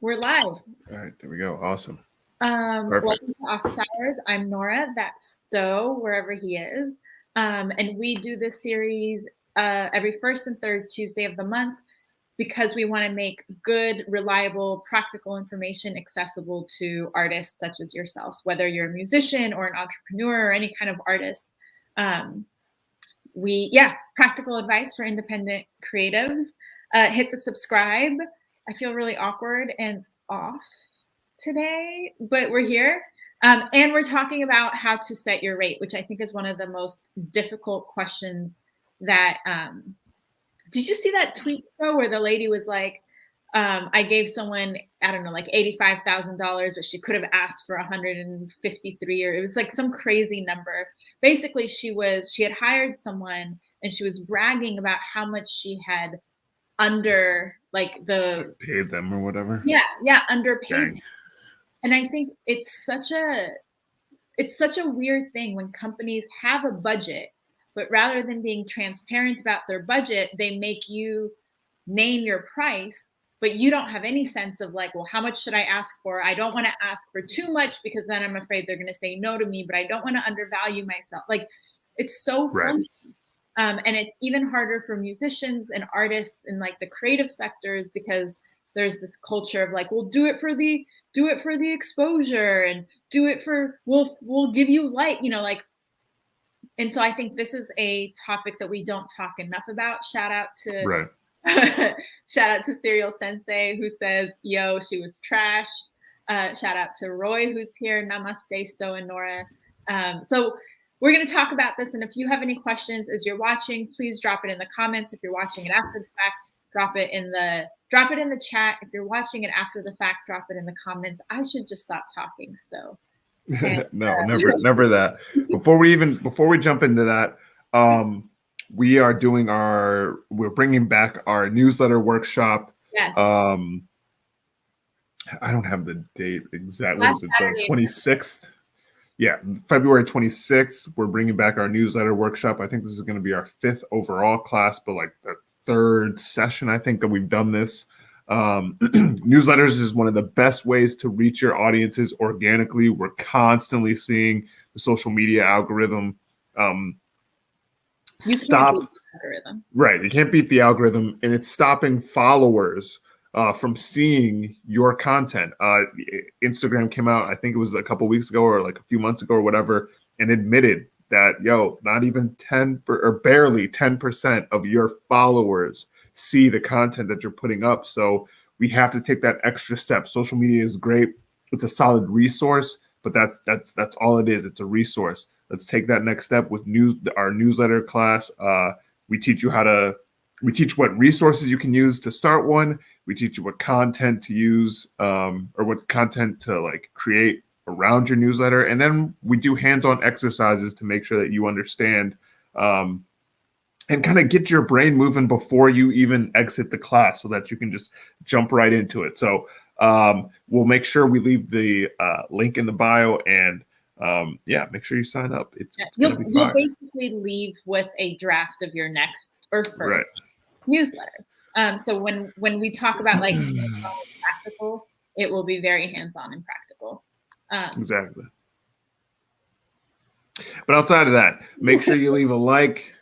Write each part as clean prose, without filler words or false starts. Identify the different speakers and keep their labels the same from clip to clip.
Speaker 1: We're live.
Speaker 2: All right, there we go. Awesome.
Speaker 1: Welcome
Speaker 2: Perfect.
Speaker 1: to Office Hours. I'm Nora, that's Sto, wherever he is. And we do this series every first and third Tuesday of the month because we want to make good, reliable, practical information accessible to artists such as yourself, whether you're a musician or an entrepreneur or any kind of artist. Um, Practical advice for independent creatives. Hit the subscribe. I feel really awkward and off today, but we're here. And we're talking about how to set your rate, which I think is one of the most difficult questions that. Did you see that tweet though, where the lady was like, I gave someone, I don't know, like $85,000, but she could have asked for 153, or it was like some crazy number. Basically, she had hired someone and she was bragging about how much she had under like the
Speaker 2: Paid them or whatever.
Speaker 1: underpaid.
Speaker 2: Dang.
Speaker 1: And I think it's such a weird thing when companies have a budget, but rather than being transparent about their budget, they make you name your price, but you don't have any sense of like, well, how much should I ask for? I don't want to ask for too much because then I'm afraid they're going to say no to me, but I don't want to undervalue myself. Like, it's so
Speaker 2: Right.
Speaker 1: funny. And it's even harder for musicians and artists in like the creative sectors because there's this culture of like, we'll do it for the exposure and do it for we'll give you light, like. And so I think this is a topic that we don't talk enough about. Shout out to
Speaker 2: Right.
Speaker 1: shout out to Serial Sensei who says, yo, she was trash. Shout out to Roy who's here. Namaste, Sto and Nora. So we're going to talk about this. And if you have any questions as you're watching, please drop it in the comments. If you're watching it after the fact, drop it in the chat. If you're watching it after the fact, drop it in the comments. I should just stop talking, Sto. And
Speaker 2: No, never that. Before we jump into that, we're bringing back our newsletter workshop.
Speaker 1: yes,
Speaker 2: Um, I don't have the date exactly. What
Speaker 1: last
Speaker 2: is it? The
Speaker 1: Saturday.
Speaker 2: 26th. Yeah, February 26th. We're bringing back our newsletter workshop. I think this is going to be our 5th overall class, but like the 3rd session, I think, that we've done this. Newsletters is one of the best ways to reach your audiences organically. We're constantly seeing the social media algorithm
Speaker 1: You can't beat
Speaker 2: stop.
Speaker 1: the algorithm.
Speaker 2: Right, you can't beat the algorithm, and it's stopping followers from seeing your content. Instagram came out, I think it was a couple weeks ago or like a few months ago or whatever, and admitted that not even 10 or barely 10% of your followers see the content that you're putting up. So we have to take that extra step. Social media is great; it's a solid resource, but that's all it is. It's a resource. Let's take that next step with our newsletter class. We teach you we teach what resources you can use to start one. We teach you what content to use, or what content to like create around your newsletter. And then we do hands-on exercises to make sure that you understand, and kind of get your brain moving before you even exit the class so that you can just jump right into it. So we'll make sure we leave the link in the bio, and make sure you sign up. It's going
Speaker 1: You'll
Speaker 2: to be
Speaker 1: you'll
Speaker 2: fire.
Speaker 1: basically leave with a draft of your next or
Speaker 2: Right.
Speaker 1: first newsletter. So when we talk about like practical, it will be very hands-on and practical. Um,
Speaker 2: Exactly. But outside of that, make sure you leave a like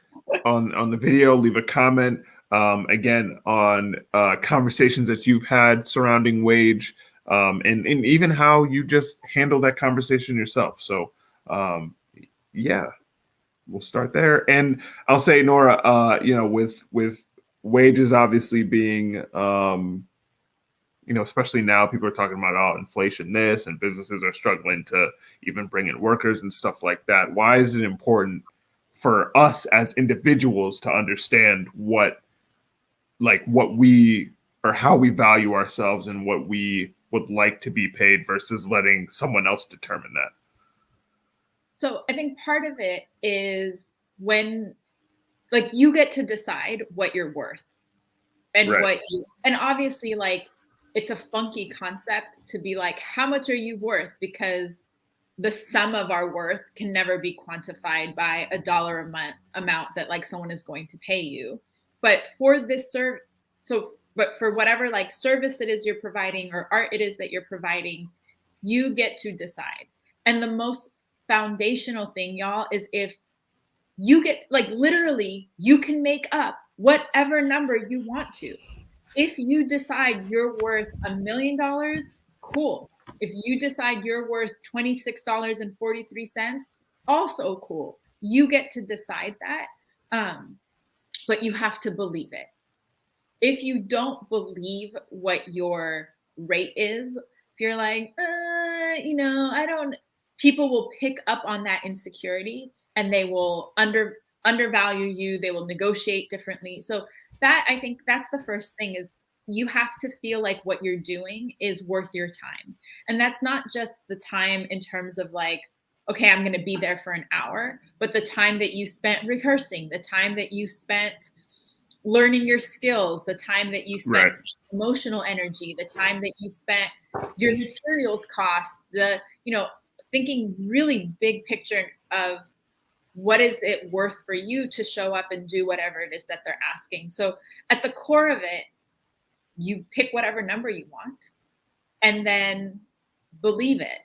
Speaker 2: on the video, leave a comment, again, on conversations that you've had surrounding wage, and even how you just handle that conversation yourself. So, um, yeah, we'll start there. And I'll say, Nora, with wages obviously being, especially now, people are talking about inflation, this, and businesses are struggling to even bring in workers and stuff like that. Why is it important for us as individuals to understand what we or how we value ourselves and what we would like to be paid versus letting someone else determine that?
Speaker 1: so I think part of it is when like you get to decide what you're worth and
Speaker 2: Right.
Speaker 1: and obviously like it's a funky concept to be like, how much are you worth? Because the sum of our worth can never be quantified by a dollar amount that like someone is going to pay you. But for this so but for whatever like service it is you're providing or art it is that you're providing, you get to decide. And the most foundational thing, y'all, is if you get like literally you can make up whatever number you want to. If you decide you're worth $1 million, cool. If you decide you're worth $26.43, also cool. You get to decide that. But you have to believe it. If you don't believe what your rate is, if you're like, I don't, people will pick up on that insecurity and they will undervalue you. They will negotiate differently. So that, I think that's the first thing, is you have to feel like what you're doing is worth your time. And that's not just the time in terms of like, okay, I'm going to be there for an hour, but the time that you spent rehearsing, the time that you spent learning your skills, the time that you spent emotional energy, the time that you spent your materials costs, thinking really big picture of what is it worth for you to show up and do whatever it is that they're asking. So at the core of it, you pick whatever number you want and then believe it,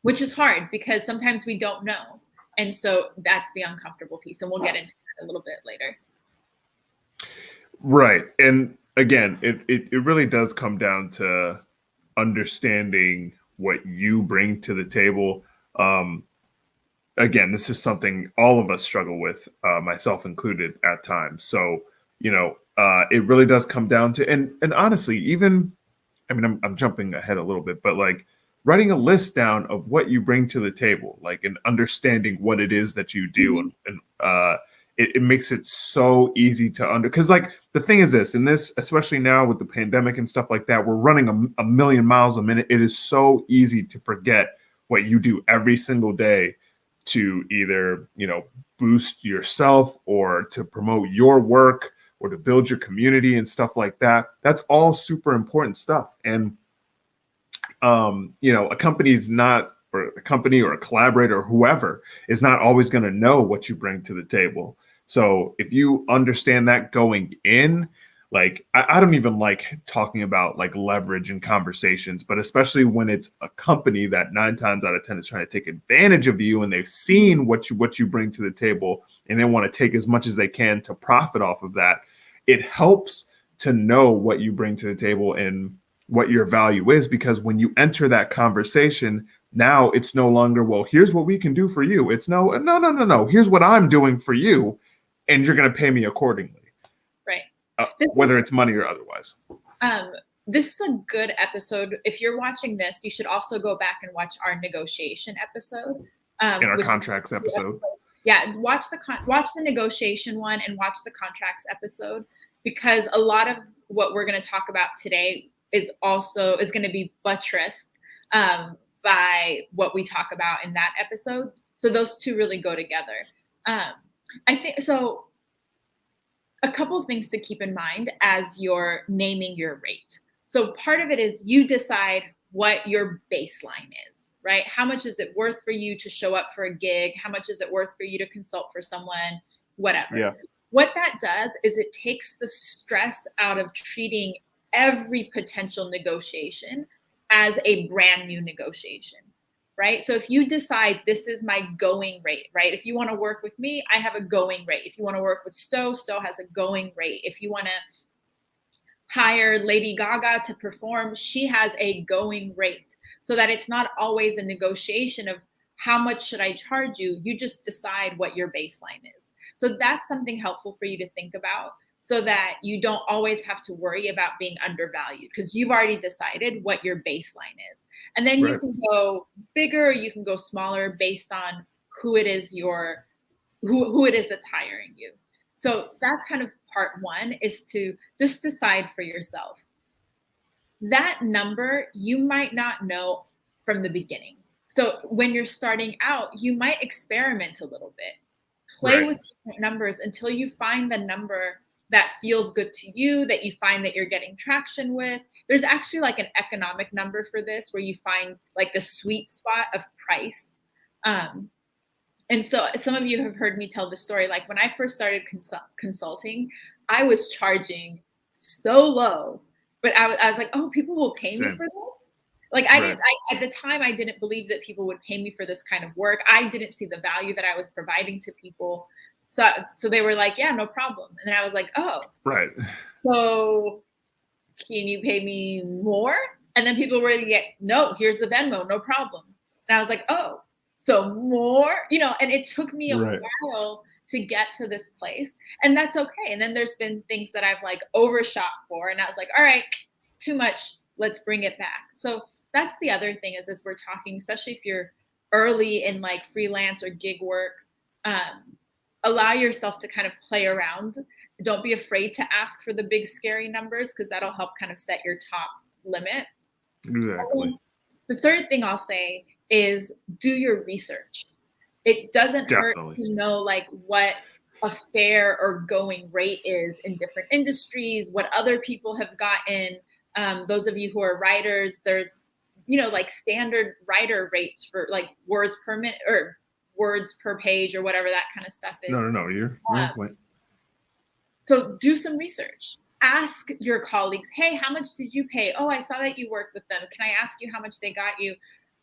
Speaker 1: which is hard because sometimes we don't know. And so that's the uncomfortable piece. And we'll get into that a little bit later.
Speaker 2: Right. And again, it really does come down to understanding what you bring to the table. Again, this is something all of us struggle with, myself included at times. So, it really does come down to, and honestly, even, I mean, I'm jumping ahead a little bit, but like writing a list down of what you bring to the table, like, and understanding what it is that you do. And it makes it so easy to because like the thing is this, and this, especially now with the pandemic and stuff like that, we're running a million miles a minute. It is so easy to forget what you do every single day to either, boost yourself or to promote your work or to build your community and stuff like that. That's all super important stuff. And, a company's not, or a company or a collaborator or whoever is not always going to know what you bring to the table. So if you understand that going in, like, I don't even like talking about like leverage in conversations, but especially when it's a company that 9 times out of 10 is trying to take advantage of you and they've seen what you bring to the table and they want to take as much as they can to profit off of that. It helps to know what you bring to the table and what your value is, because when you enter that conversation, now it's no longer, well, here's what we can do for you. It's no. Here's what I'm doing for you, and you're going to pay me accordingly.
Speaker 1: Right.
Speaker 2: Whether it's money or otherwise.
Speaker 1: This is a good episode. If you're watching this, you should also go back and watch our negotiation episode.
Speaker 2: In our contracts episode.
Speaker 1: Yeah, watch the negotiation one and watch the contracts episode, because a lot of what we're going to talk about today is going to be buttressed by what we talk about in that episode. So those two really go together. I think so. A couple of things to keep in mind as you're naming your rate. So part of it is you decide what your baseline is, right? How much is it worth for you to show up for a gig? How much is it worth for you to consult for someone? Whatever. Yeah. What that does is it takes the stress out of treating every potential negotiation as a brand new negotiation, right? So if you decide this is my going rate, right? If you want to work with me, I have a going rate. If you want to work with Sto has a going rate. If you want to hire Lady Gaga to perform, she has a going rate, so that it's not always a negotiation of how much should I charge you. You just decide what your baseline is. So that's something helpful for you to think about, so that you don't always have to worry about being undervalued, because you've already decided what your baseline is. And then you can go bigger, or you can go smaller based on who it is who it is that's hiring you. So that's kind of part one, is to just decide for yourself. That number you might not know from the beginning. So when you're starting out, you might experiment a little bit. Play with different numbers until you find the number that feels good to you, that you find that you're getting traction with. There's actually like an economic number for this, where you find like the sweet spot of price. And so some of you have heard me tell the story. Like when I first started consulting, I was charging so low, but I was like, oh, people will pay me
Speaker 2: Same.
Speaker 1: for this. Like
Speaker 2: Right.
Speaker 1: at the time I didn't believe that people would pay me for this kind of work. I didn't see the value that I was providing to people. So they were like, yeah, no problem. And then I was like, oh,
Speaker 2: Right.
Speaker 1: so can you pay me more? And then people were like, no, here's the Venmo, no problem. And I was like, oh, so more, and it took me a
Speaker 2: Right.
Speaker 1: while to get to this place. And that's okay. And then there's been things that I've like overshot for. And I was like, all right, too much. Let's bring it back. So that's the other thing is as we're talking, especially if you're early in like freelance or gig work, allow yourself to kind of play around. Don't be afraid to ask for the big scary numbers because that'll help kind of set your top limit.
Speaker 2: Exactly.
Speaker 1: The third thing I'll say is do your research. It doesn't hurt
Speaker 2: Definitely.
Speaker 1: to know like what a fair or going rate is in different industries, what other people have gotten. Those of you who are writers, there's like standard writer rates for like words per minute or words per page or whatever that kind of stuff is.
Speaker 2: No. You're on point.
Speaker 1: So do some research. Ask your colleagues, hey, how much did you pay? Oh, I saw that you worked with them. Can I ask you how much they got you?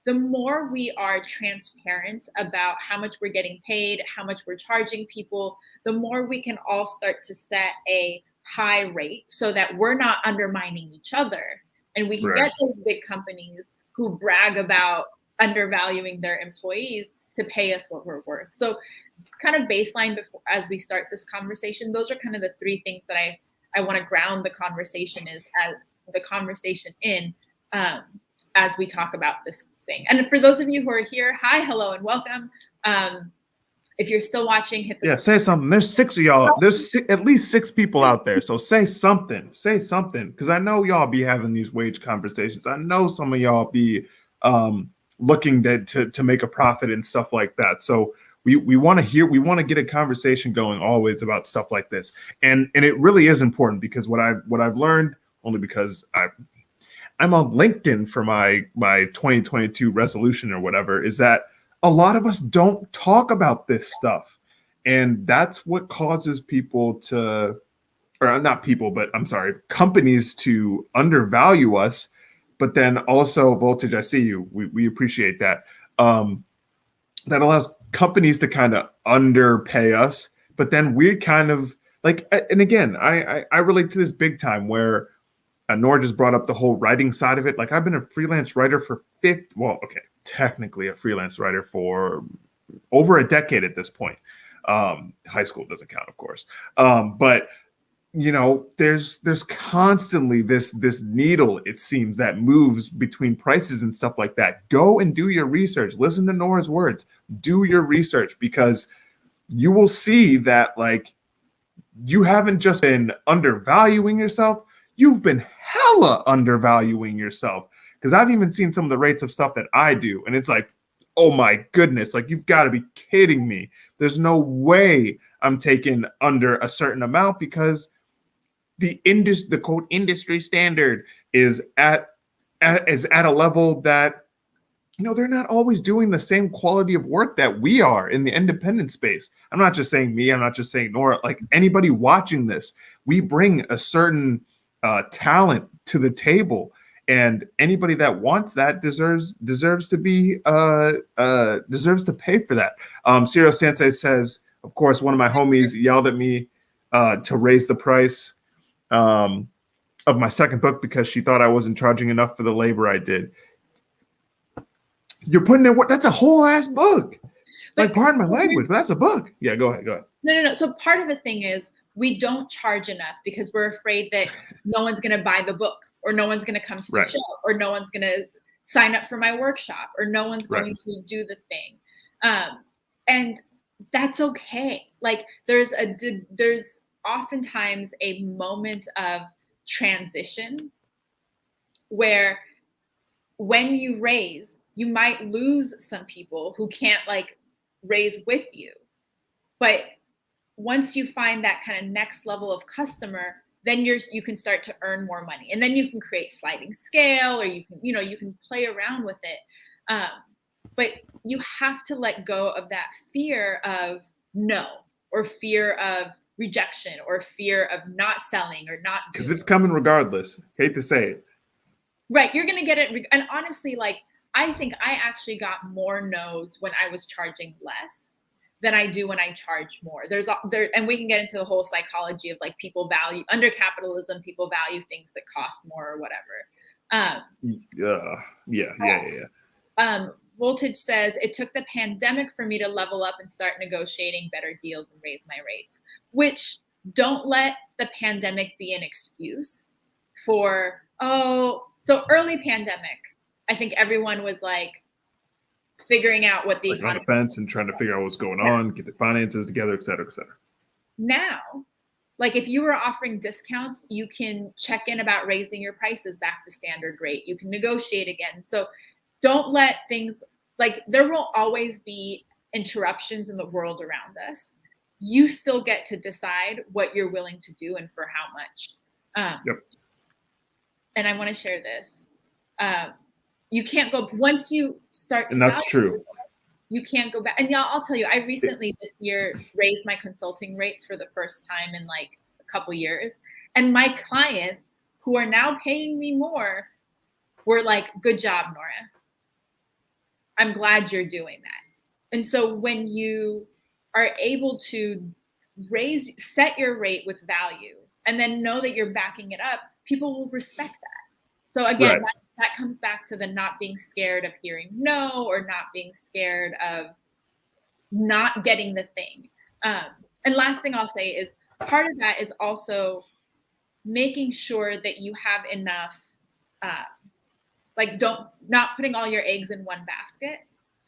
Speaker 1: The more we are transparent about how much we're getting paid, how much we're charging people, the more we can all start to set a high rate so that we're not undermining each other. And we can get those big companies who brag about undervaluing their employees to pay us what we're worth. So kind of baseline before as we start this conversation, those are kind of the three things that I want to ground the conversation in as we talk about this thing. And for those of you who are here, hi, hello, and welcome. If you're still watching, hit the
Speaker 2: say something. There's 6 of y'all. There's at least 6 people out there. So say something. Say something. Because I know y'all be having these wage conversations. I know some of y'all be looking to make a profit and stuff like that. So we want to get a conversation going always about stuff like this. And it really is important because what I've learned, only because I'm on LinkedIn for my 2022 resolution or whatever, is that a lot of us don't talk about this stuff. And that's what causes people to, or not people, but I'm sorry, companies to undervalue us. But then also, Voltage, I see you. We appreciate that. That allows companies to kind of underpay us. But then we kind of like, and again, I relate to this big time where Nora just brought up the whole writing side of it. Like I've been a freelance writer for technically a freelance writer for over a decade at this point. High school doesn't count, of course. But there's constantly this needle, it seems, that moves between prices and stuff like that. Go and do your research. Listen to Nora's words. Do your research, because you will see that like you haven't just been undervaluing yourself. You've been hella undervaluing yourself, because I've even seen some of the rates of stuff that I do. And it's like, oh my goodness, like you've got to be kidding me. There's no way I'm taking under a certain amount, because the quote industry standard is at a level that, they're not always doing the same quality of work that we are in the independent space. I'm not just saying me. I'm not just saying Nora. Like anybody watching this, we bring a certain talent to the table, and anybody that wants that deserves to pay for that. Ciro Sensei says, of course, one of my homies yelled at me to raise the price of my second book because she thought I wasn't charging enough for the labor I did. You're putting in what? That's a whole ass book. Like, pardon my language, but that's a book. Yeah, go ahead.
Speaker 1: No. So part of the thing is we don't charge enough because we're afraid that no one's going to buy the book, or no one's going to come to the show, or no one's going to sign up for my workshop, or no one's going to do the thing. And that's okay. Like there's oftentimes a moment of transition where when you raise, you might lose some people who can't like raise with you. But once you find that kind of next level of customer, then you can start to earn more money, and then you can create sliding scale, or you can play around with it. But you have to let go of that fear of no, or fear of rejection or fear of not selling or not
Speaker 2: because it's coming regardless. Hate to say it.
Speaker 1: Right, you're gonna get it. And honestly, like, I think I actually got more no's when I was charging less than I do when I charge more. And we can get into the whole psychology of like people value under capitalism, people value things that cost more or whatever. Voltage says it took the pandemic for me to level up and start negotiating better deals and raise my rates, which don't let the pandemic be an excuse for, so early pandemic, I think everyone was like figuring out what the
Speaker 2: economy, on the fence and trying to figure out what's going on, get the finances together, et cetera, et cetera.
Speaker 1: Now, like if you were offering discounts, you can check in about raising your prices back to standard rate. You can negotiate again. So don't let things, like there will always be interruptions in the world around us. You still get to decide what you're willing to do and for how much.
Speaker 2: Yep.
Speaker 1: And I want to share this. You can't go once you start to,
Speaker 2: and that's true.
Speaker 1: You can't go back. And y'all, I'll tell you, I recently this year raised my consulting rates for the first time in like a couple years. And my clients who are now paying me more were like, good job, Nora. I'm glad you're doing that. And so when you are able to set your rate with value and then know that you're backing it up, people will respect that. So again,
Speaker 2: right.
Speaker 1: that comes back to the not being scared of hearing no, or not being scared of not getting the thing. And last thing I'll say is part of that is also making sure that you have enough, not putting all your eggs in one basket,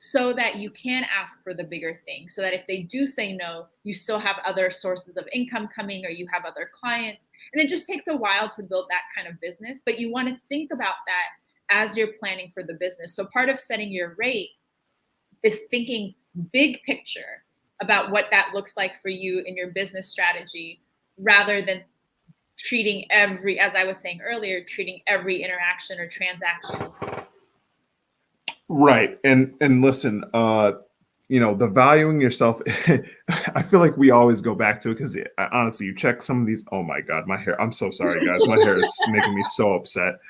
Speaker 1: so that you can ask for the bigger thing, so that if they do say no, you still have other sources of income coming, or you have other clients. And it just takes a while to build that kind of business, but you want to think about that as you're planning for the business. So part of setting your rate is thinking big picture about what that looks like for you in your business strategy, rather than treating as I was saying earlier, treating every interaction or transaction.
Speaker 2: Right. And listen, the valuing yourself, I feel like we always go back to it because honestly, you check some of these. Oh my God, my hair. I'm so sorry, guys. My hair is making me so upset.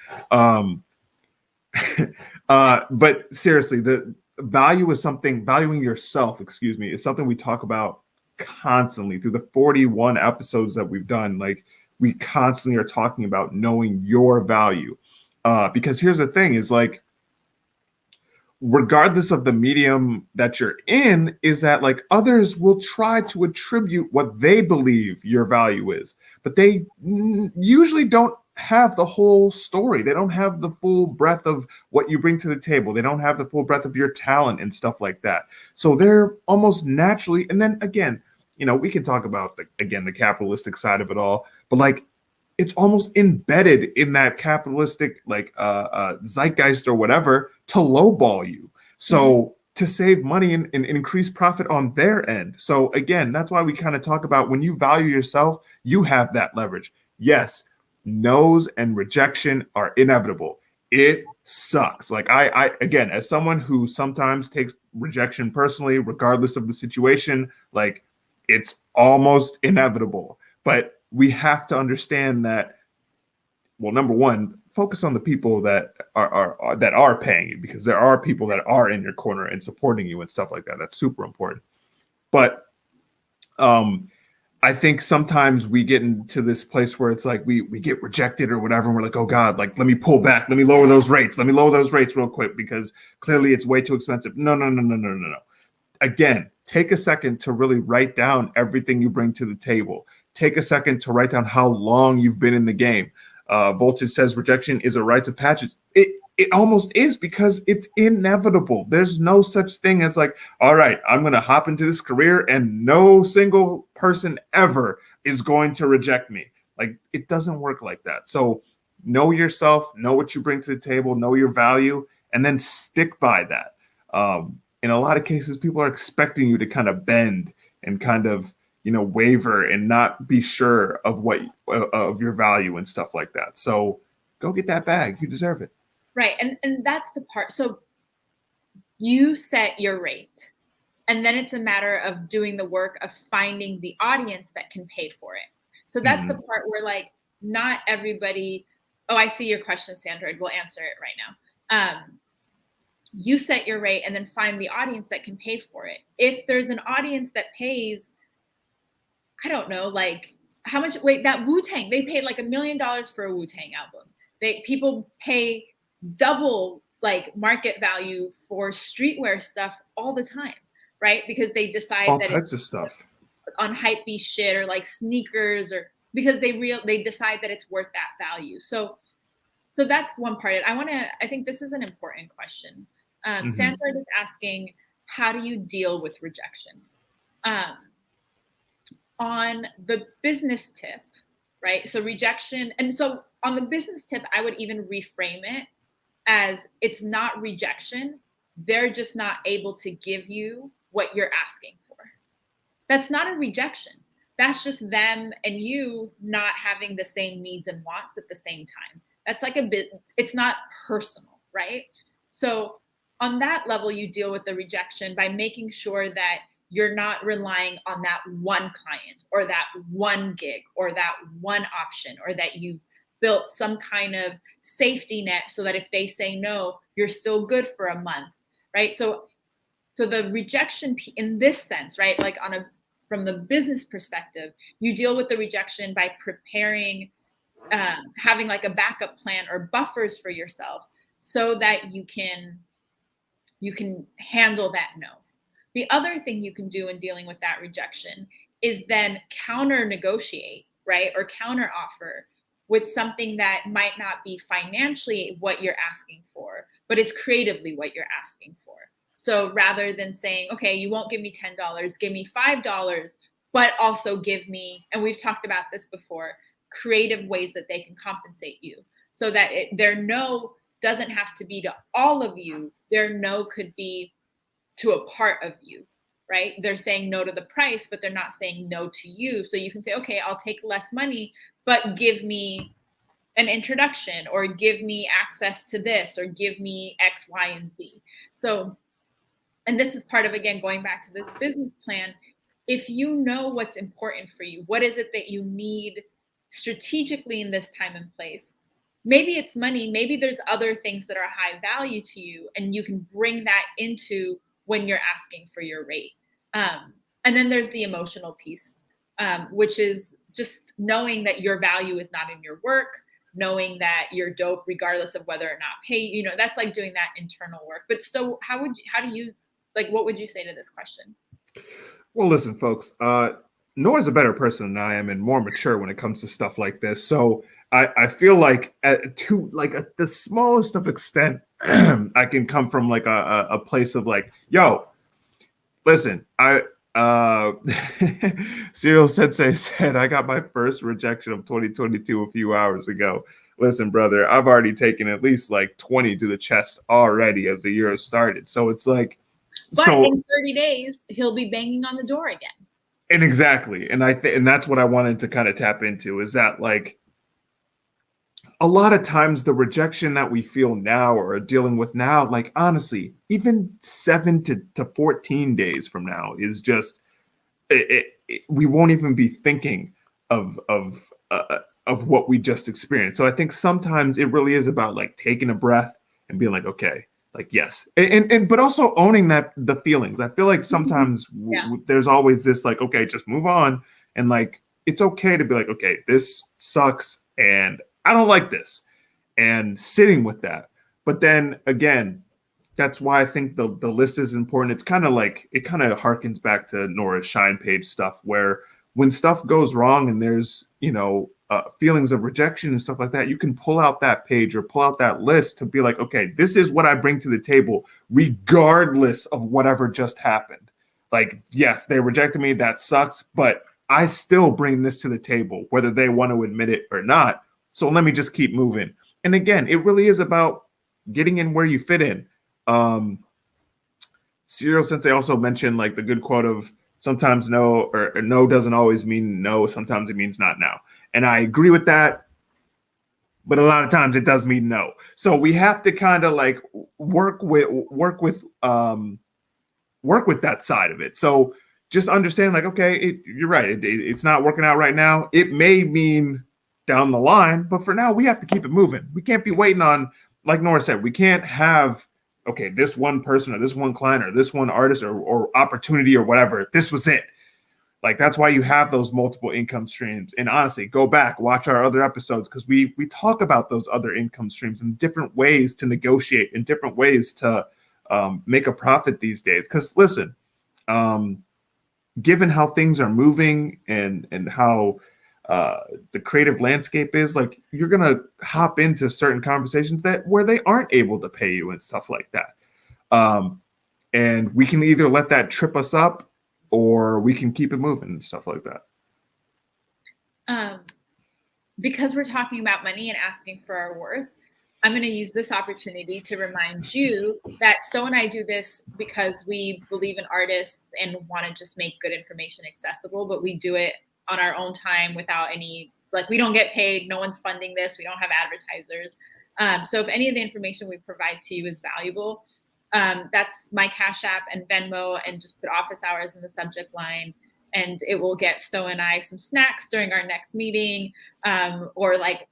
Speaker 2: But seriously, the value is something, valuing yourself, is something we talk about constantly through the 41 episodes that we've done. Like we constantly are talking about knowing your value. Because here's the thing is like, regardless of the medium that you're in, is that like others will try to attribute what they believe your value is, but they usually don't have the whole story. They don't have the full breadth of what you bring to the table. They don't have the full breadth of your talent and stuff like that. So they're almost naturally, and then again, we can talk about the capitalistic side of it all, but like it's almost embedded in that capitalistic zeitgeist or whatever to lowball you. So to save money and increase profit on their end. So again, that's why we kind of talk about when you value yourself, you have that leverage. Yes, no's and rejection are inevitable. It sucks. Like I again, as someone who sometimes takes rejection personally, regardless of the situation, like it's almost inevitable. But we have to understand that, well, number one, focus on the people that are paying you, because there are people that are in your corner and supporting you and stuff like that. That's super important. But I think sometimes we get into this place where it's like we get rejected or whatever, and we're like, oh God, like let me pull back, let me lower those rates real quick because clearly it's way too expensive. No. Again, take a second to really write down everything you bring to the table. Take a second to write down how long you've been in the game. Voltage says rejection is a rite of passage. It almost is, because it's inevitable. There's no such thing as like, all right, I'm going to hop into this career and no single person ever is going to reject me. Like it doesn't work like that. So know yourself, know what you bring to the table, know your value, and then stick by that. In a lot of cases, people are expecting you to kind of bend and kind of waver and not be sure of of your value and stuff like that. So go get that bag. You deserve it.
Speaker 1: Right. And that's the part. So you set your rate, And then it's a matter of doing the work of finding the audience that can pay for it. So that's the part where like not everybody, oh, I see your question, Sandra. We'll answer it right now. You set your rate and then find the audience that can pay for it. If there's an audience that pays, I don't know, like how much, wait, that Wu-Tang, they paid like $1 million for a Wu-Tang album. People pay double like market value for streetwear stuff all the time, right? Because they decide
Speaker 2: all
Speaker 1: that
Speaker 2: types of stuff
Speaker 1: on hypebeast shit or like sneakers, or because they decide that it's worth that value. So that's one part. I think this is an important question. Sanford is asking, how do you deal with rejection? On the business tip, right? So rejection, and so on the business tip, I would even reframe it as it's not rejection. They're just not able to give you what you're asking for. That's not a rejection. That's just them and you not having the same needs and wants at the same time. That's like a bit, it's not personal, right? So on that level, you deal with the rejection by making sure that you're not relying on that one client or that one gig or that one option, or that you've built some kind of safety net so that if they say no, you're still good for a month, right? So the rejection in this sense, right? Like from the business perspective, you deal with the rejection by preparing, having like a backup plan or buffers for yourself so that you can handle that no. The other thing you can do in dealing with that rejection is then counter negotiate, right? Or counter offer with something that might not be financially what you're asking for, but is creatively what you're asking for. So rather than saying, okay, you won't give me $10, give me $5, but also give me, and we've talked about this before, creative ways that they can compensate you so that their no doesn't have to be to all of you. Their no could be to a part of you, right? They're saying no to the price, but they're not saying no to you. So you can say, okay, I'll take less money, but give me an introduction, or give me access to this, or give me X, Y, and Z. So, and this is part of, again, going back to the business plan. If you know what's important for you, what is it that you need strategically in this time and place? Maybe it's money, maybe there's other things that are high value to you, and you can bring that into when you're asking for your rate. And then there's the emotional piece, which is just knowing that your value is not in your work, knowing that you're dope regardless of whether or not pay, that's like doing that internal work. But so how do you, like, what would you say to this question?
Speaker 2: Well, listen, folks, Nora's a better person than I am and more mature when it comes to stuff like this. So I feel like at the smallest of extent, I can come from like a place of like, yo, listen, Serial Sensei said, I got my first rejection of 2022 a few hours ago. Listen, brother, I've already taken at least like 20 to the chest already as the year has started. So it's like,
Speaker 1: but in 30 days, he'll be banging on the door again.
Speaker 2: And exactly. And and that's what I wanted to kind of tap into, is that like a lot of times the rejection that we feel now or are dealing with now, like honestly, even 7 to 14 days from now is just, we won't even be thinking of what we just experienced. So I think sometimes it really is about like taking a breath and being like, okay, like, yes. But also owning that the feelings. I feel like sometimes there's always this like, okay, just move on. And like, it's okay to be like, okay, this sucks and I don't like this, and sitting with that. But then again, that's why I think the list is important. It's kind of like, it kind of harkens back to Nora's Shine page stuff, where when stuff goes wrong and there's, feelings of rejection and stuff like that, you can pull out that page or pull out that list to be like, okay, this is what I bring to the table, regardless of whatever just happened. Like, yes, they rejected me. That sucks. But I still bring this to the table, whether they want to admit it or not. So let me just keep moving. And again, it really is about getting in where you fit in. Serial Sensei also mentioned like the good quote of sometimes no or no doesn't always mean no. Sometimes it means not now. And I agree with that. But a lot of times it does mean no. So we have to kind of like work with work with that side of it. So just understand, like, okay, you're right. It's not working out right now. It may mean down the line, but for now, we have to keep it moving. We can't be waiting on, like Nora said, we can't have, okay, this one person or this one client or this one artist or opportunity or whatever. This was it. Like, that's why you have those multiple income streams. And honestly, go back, watch our other episodes, because we talk about those other income streams and different ways to negotiate and different ways to make a profit these days. Because listen, given how things are moving and how the creative landscape is, like, you're gonna hop into certain conversations where they aren't able to pay you and stuff like that. And we can either let that trip us up, or we can keep it moving and stuff like
Speaker 1: that. Because we're talking about money and asking for our worth, I'm going to use this opportunity to remind you that Sto and I do this because we believe in artists and want to just make good information accessible, but we do it on our own time without any, like, we don't get paid. No one's funding this. We don't have advertisers. So if any of the information we provide to you is valuable, that's my Cash App and Venmo, and just put office hours in the subject line, and it will get Sto and I some snacks during our next meeting. Or like,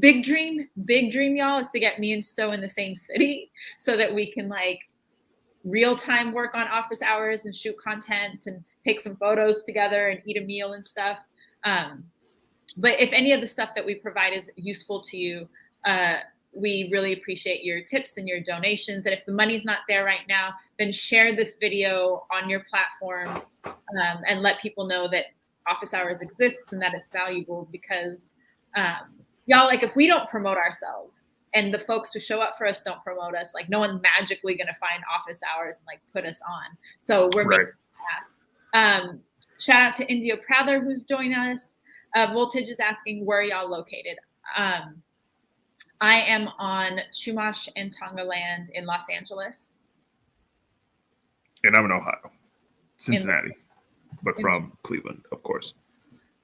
Speaker 1: big dream, y'all, is to get me and Sto in the same city so that we can like real time work on office hours and shoot content and take some photos together and eat a meal and stuff. But if any of the stuff that we provide is useful to you, we really appreciate your tips and your donations. And if the money's not there right now, then share this video on your platforms and let people know that office hours exists and that it's valuable. Because y'all, like, if we don't promote ourselves and the folks who show up for us don't promote us, like, no one's magically going to find office hours and like put us on. So we're making fast. Shout out to India Prather, who's joined us. Voltage is asking, where are y'all located? I am on Chumash and Tongaland in Los Angeles.
Speaker 2: And I'm in Ohio, Cincinnati, but from Cleveland, of course.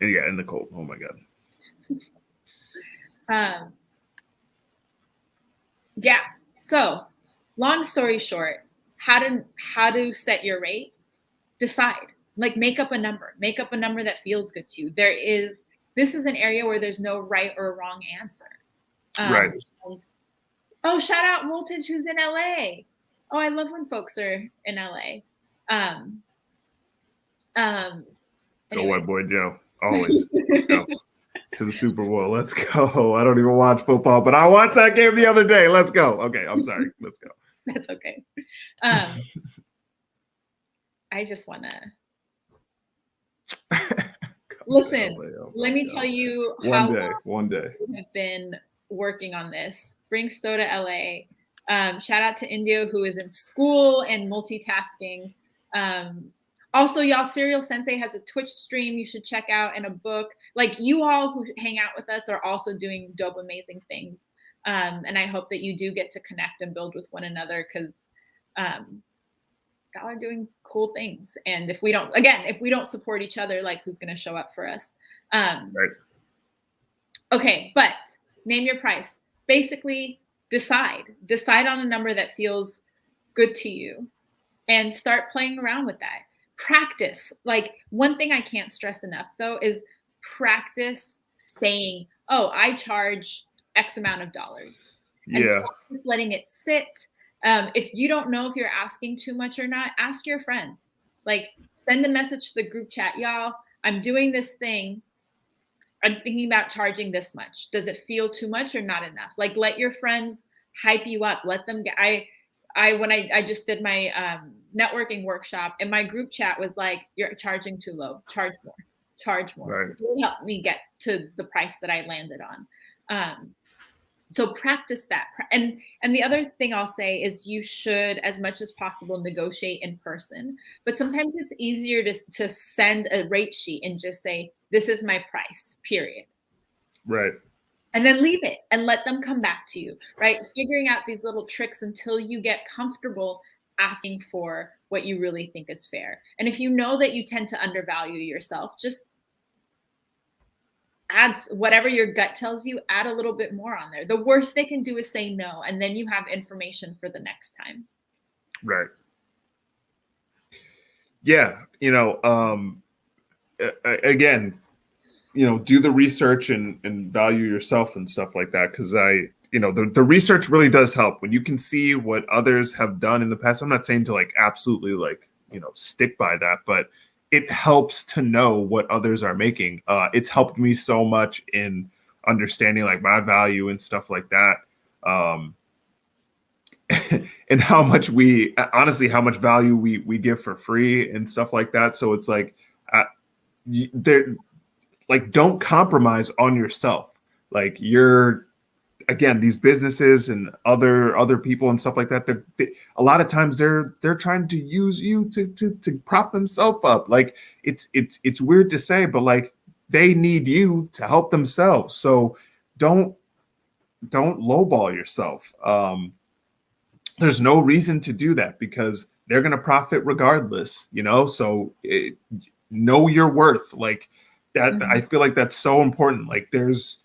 Speaker 2: And yeah, in the cold. Oh my God.
Speaker 1: Yeah. So, long story short, how to set your rate? Decide. Like, make up a number. Make up a number that feels good to you. This is an area where there's no right or wrong answer.
Speaker 2: Right.
Speaker 1: Oh, shout out Voltage, who's in LA. Oh, I love when folks are in LA.
Speaker 2: Go White Boy Joe. Always. Let's go to the Super Bowl. Let's go. I don't even watch football, but I watched that game the other day. Let's go. Okay, I'm sorry. Let's go.
Speaker 1: That's okay. I just want to listen. Let me tell you how
Speaker 2: one day
Speaker 1: we have been working on this. Bring Sto to LA. Shout out to India, who is in school and multitasking. Also, y'all, Serial Sensei has a Twitch stream you should check out, and a book. Like, you all who hang out with us are also doing dope, amazing things. And I hope that you do get to connect and build with one another, because y'all are doing cool things. And if we don't support each other, like, who's going to show up for us?
Speaker 2: Right.
Speaker 1: Okay, but name your price. Basically, decide on a number that feels good to you and start playing around with that. Practice. Like, one thing I can't stress enough, though, is practice saying, oh, I charge X amount of dollars. And practice letting it sit. If you don't know if you're asking too much or not, ask your friends. Like, send a message to the group chat. Y'all, I'm doing this thing. I'm thinking about charging this much. Does it feel too much or not enough? Like, let your friends hype you up. Let them get, when I just did my networking workshop, and my group chat was like, you're charging too low, charge more.
Speaker 2: Right.
Speaker 1: It really helped me get to the price that I landed on. So practice that. And the other thing I'll say is, you should, as much as possible, negotiate in person. But sometimes it's easier to send a rate sheet and just say, this is my price, period.
Speaker 2: Right.
Speaker 1: And then leave it and let them come back to you, right? Figuring out these little tricks until you get comfortable asking for what you really think is fair. And if you know that you tend to undervalue yourself, just add whatever your gut tells you, add a little bit more on there. The worst they can do is say no, and then you have information for the next time.
Speaker 2: Right. Yeah, again, do the research and value yourself and stuff like that. Because the research really does help when you can see what others have done in the past. I'm not saying to like absolutely like, stick by that, but it helps to know what others are making. It's helped me so much in understanding like my value and stuff like that. And how much how much value we give for free and stuff like that. So it's like, there, like, don't compromise on yourself. Like, again, these businesses and other people and stuff like that, a lot of times they're trying to use you to prop themselves up. Like, it's weird to say, but like, they need you to help themselves. So don't lowball yourself. There's no reason to do that because they're going to profit regardless, so know your worth. Like that,
Speaker 1: Mm-hmm.
Speaker 2: I feel like that's so important. Like there's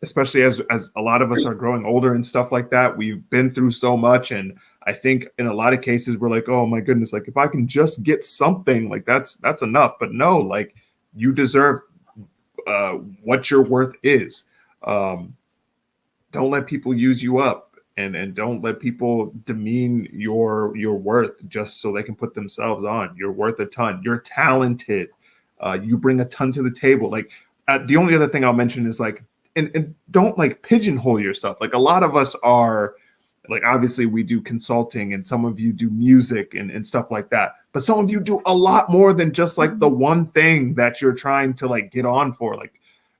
Speaker 2: especially as a lot of us are growing older and stuff like that, we've been through so much, and I think in a lot of cases we're like, oh my goodness, like if I can just get something, like that's enough. But no, like you deserve what your worth is. Don't let people use you up, and don't let people demean your worth just so they can put themselves on. You're worth a ton. You're talented. You bring a ton to the table. Like the only other thing I'll mention is like, and don't like pigeonhole yourself. Like a lot of us are like, obviously we do consulting and some of you do music and stuff like that. But some of you do a lot more than just like the one thing that you're trying to like get on for. Like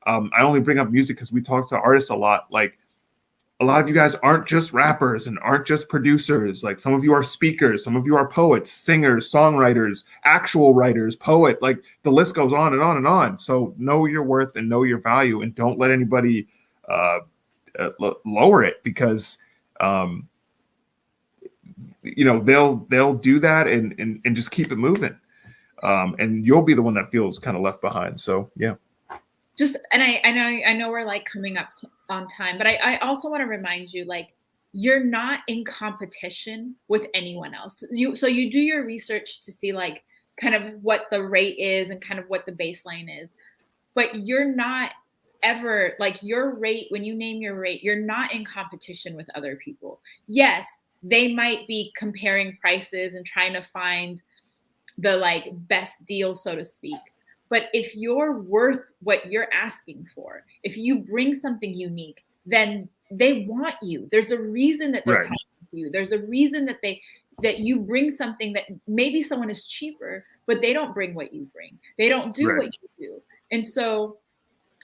Speaker 2: I only bring up music because we talk to artists a lot. Like a lot of you guys aren't just rappers and aren't just producers. Like some of you are speakers, some of you are poets, singers, songwriters, actual writers, poet. Like the list goes on and on and on. So know your worth and know your value, and don't let anybody lower it, because they'll do that and just keep it moving, and you'll be the one that feels kind of left behind. So yeah.
Speaker 1: And I know we're like coming up on time, but I also want to remind you, like, you're not in competition with anyone else. So you do your research to see like kind of what the rate is and kind of what the baseline is, but you're not ever like your rate. When you name your rate, you're not in competition with other people. Yes, they might be comparing prices and trying to find the like best deal, so to speak. But if you're worth what you're asking for, if you bring something unique, then they want you. There's a reason that they're
Speaker 2: Right.
Speaker 1: talking to you. There's a reason that you bring something that maybe someone is cheaper, but they don't bring what you bring. They don't do
Speaker 2: Right.
Speaker 1: what you do. And so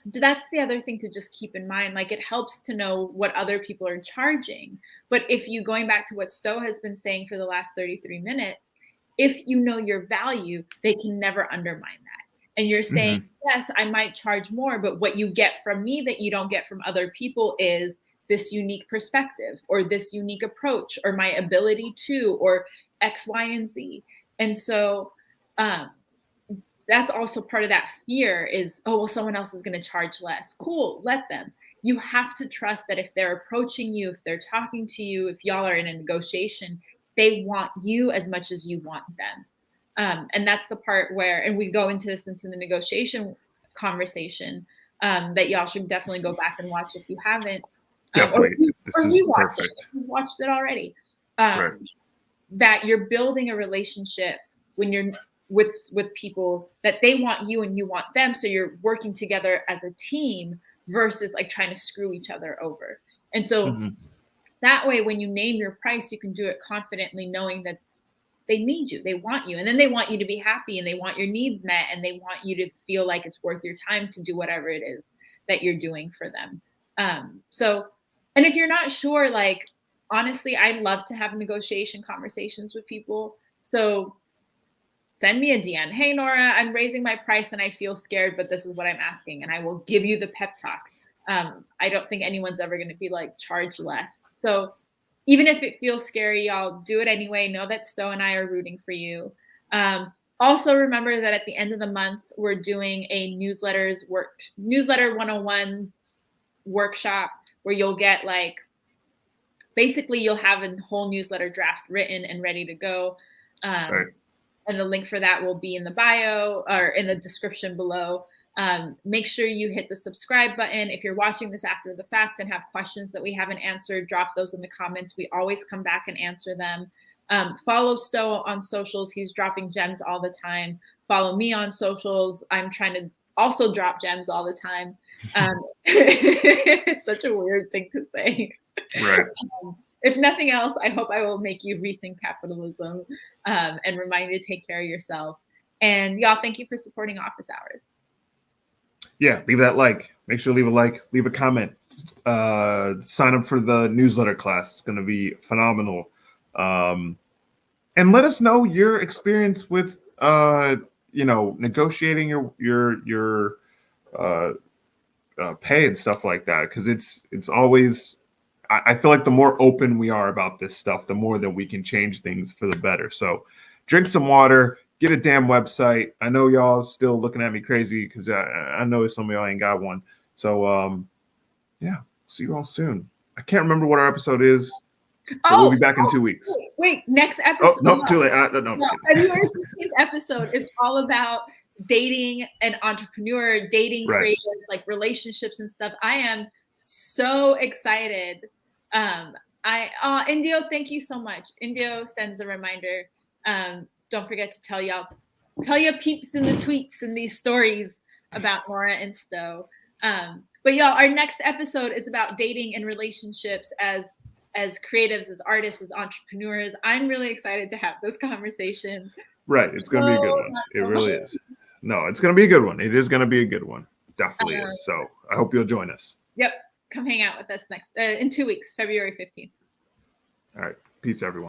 Speaker 1: that's the other thing to just keep in mind. Like, it helps to know what other people are charging. But if you, going back to what Sto has been saying for the last 33 minutes, if you know your value, they can never undermine that. And you're saying, yes, I might charge more, but what you get from me that you don't get from other people is this unique perspective or this unique approach or my ability to, or X, Y, and Z. And so that's also part of that fear is, oh, well, someone else is going to charge less. Cool, let them. You have to trust that if they're approaching you, if they're talking to you, if y'all are in a negotiation, they want you as much as you want them. And that's the part where, and we go into this into the negotiation conversation, that y'all should definitely go back and watch if you haven't.
Speaker 2: Definitely. This is
Speaker 1: Rewatch
Speaker 2: perfect.
Speaker 1: it if you've watched it already.
Speaker 2: Right.
Speaker 1: That you're building a relationship when you're with people that they want you and you want them, so you're working together as a team versus like trying to screw each other over. And so that way, when you name your price, you can do it confidently, knowing that they need you, they want you, and then they want you to be happy, and they want your needs met, and they want you to feel like it's worth your time to do whatever it is that you're doing for them. So, and if you're not sure, like, honestly, I love to have negotiation conversations with people. So send me a DM. Hey, Nora, I'm raising my price and I feel scared, but this is what I'm asking. And I will give you the pep talk. I don't think anyone's ever going to be like, charge less. So even if it feels scary, y'all do it anyway. Know that Sto and I are rooting for you. Also remember that at the end of the month, we're doing a newsletter 101 workshop where you'll get like, basically you'll have a whole newsletter draft written and ready to go.
Speaker 2: Right.
Speaker 1: and the link for that will be in the bio or in the description below. Make sure you hit the subscribe button. If you're watching this after the fact and have questions that we haven't answered, drop those in the comments. We always come back and answer them. Follow Sto on socials. He's dropping gems all the time. Follow me on socials. I'm trying to also drop gems all the time. It's such a weird thing to say.
Speaker 2: Right.
Speaker 1: If nothing else, I hope I will make you rethink capitalism and remind you to take care of yourself. And y'all, thank you for supporting Office Hours.
Speaker 2: Yeah, leave that like. Make sure to leave a like, leave a comment. Sign up for the newsletter class. It's going to be phenomenal. And let us know your experience with, negotiating your pay and stuff like that. Because it's always, I feel like the more open we are about this stuff, the more that we can change things for the better. So drink some water. Get a damn website. I know y'all still looking at me crazy because I know some of y'all ain't got one. So, yeah, see you all soon. I can't remember what our episode is. We'll be back in 2 weeks.
Speaker 1: Wait, next episode.
Speaker 2: Oh, no, too late. No,
Speaker 1: February 15th episode is all about dating an entrepreneur, dating creatives, like relationships and stuff. I am so excited. Indio, thank you so much. Indio sends a reminder. Don't forget to tell your peeps in the tweets and these stories about Nora and Sto. But y'all, our next episode is about dating and relationships as creatives, as artists, as entrepreneurs. I'm really excited to have this conversation.
Speaker 2: Right. It's going to be a good one. It really is. No, it's going to be a good one. It is going to be a good one. Definitely is. So I hope you'll join us.
Speaker 1: Yep. Come hang out with us in 2 weeks, February 15th.
Speaker 2: All right. Peace, everyone.